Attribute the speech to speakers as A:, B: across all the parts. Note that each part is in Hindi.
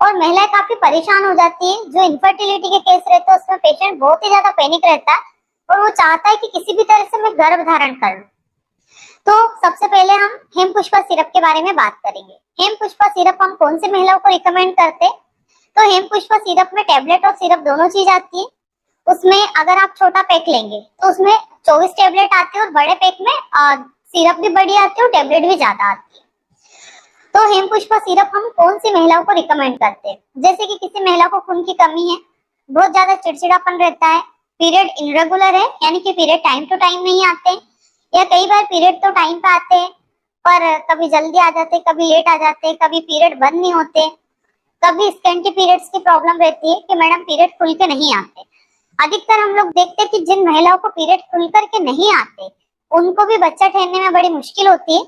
A: और महिलाएं काफी परेशान हो जाती है। जो इनफर्टिलिटी के केस रहते हैं उसमें पेशेंट बहुत ही ज्यादा पैनिक रहता है और वो चाहता है कि किसी भी तरह से मैं गर्भ धारण कर लूं। तो सबसे पहले हम हेमपुष्पा सिरप के बारे में बात करेंगे। हेमपुष्पा सिरप हम कौन से महिलाओं को रिकमेंड करते हैं? तो हेमपुष्पा सिरप में टेबलेट और सिरप दोनों चीज आती है। उसमें अगर आप छोटा पैक लेंगे तो उसमें 24 टेबलेट आते हैं और बड़े पैक में सिरप भी बड़ी आती है और टेबलेट भी ज्यादा आती है। तो हेमपुष्पा सिरप हम कौन सी महिलाओं को रिकमेंड करते हैं? जैसे कि किसी महिला को खून की कमी है, बहुत ज्यादा चिड़चिड़ापन रहता है, पीरियड इरेगुलर है यानी कि पीरियड टाइम टू टाइम नहीं आते, या कई बार पीरियड तो टाइम पे आते हैं पर कभी जल्दी आ जाते, कभी लेट आ जाते, कभी पीरियड बंद नहीं होते, कभी स्कैंटी पीरियड्स की प्रॉब्लम रहती है कि मैडम पीरियड खुल के नहीं आते। अधिकतर हम लोग देखते हैं कि जिन महिलाओं को पीरियड खुल करके नहीं आते उनको भी बच्चा ठहरने में बड़ी मुश्किल होती है,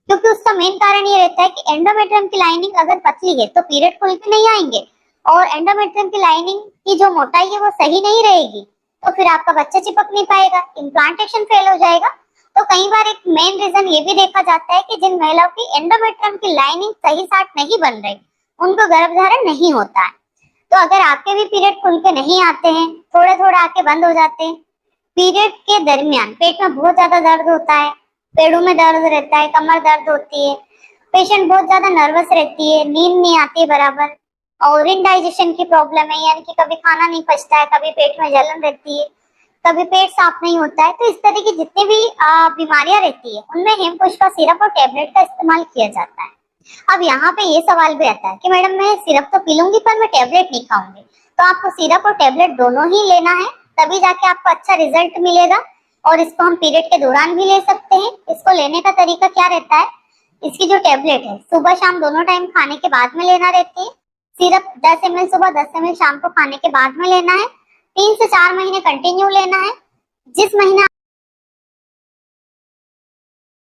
A: क्योंकि उसका मेन कारण ये रहता है कि एंडोमेट्रियम की लाइनिंग अगर पतली है तो पीरियड खुल के नहीं आएंगे, और एंडोमेट्रियम की लाइनिंग की जो मोटाई है वो सही नहीं रहेगी तो फिर आपका बच्चा चिपक नहीं पाएगा, इम्प्लांटेशन फेल हो जाएगा। तो कई बार एक मेन रीजन ये भी देखा जाता है कि जिन महिलाओं की एंडोमेट्रियम की लाइनिंग सही साट नहीं बन रही उनको गर्भधारण नहीं होता है। तो अगर आपके भी पीरियड खुल के नहीं आते हैं, थोड़े थोड़े आके बंद हो जाते हैं, पीरियड के दरमियान पेट में बहुत ज्यादा दर्द होता है, पेड़ों में दर्द रहता है, कमर दर्द होती है, पेशेंट बहुत ज्यादा नर्वस रहती है, नींद नहीं आती है बराबर, और इनडाइजेशन की प्रॉब्लम है यानी कि कभी खाना नहीं पचता है, कभी पेट में जलन रहती है, कभी पेट साफ नहीं होता है। तो इस तरह की जितनी भी बीमारियां रहती है उनमें हेमपुष्पा सिरप और टेबलेट का इस्तेमाल किया जाता है। अब यहाँ पे ये सवाल भी आता है कि मैडम मैं सिरप तो पी लूंगी पर मैं टेबलेट नहीं खाऊंगी, तो आपको सिरप और टेबलेट दोनों ही लेना है, तभी जाके आपको अच्छा रिजल्ट मिलेगा। और इसको हम पीरियड के दौरान भी ले सकते हैं। इसको लेने का तरीका क्या रहता है? इसकी जो टेबलेट है सुबह शाम दोनों टाइम खाने के बाद में लेना रहती है। सिरप 10 ml सुबह 10 ml शाम को खाने के बाद में लेना है। 3 से 4 महीने कंटिन्यू लेना है। जिस महीना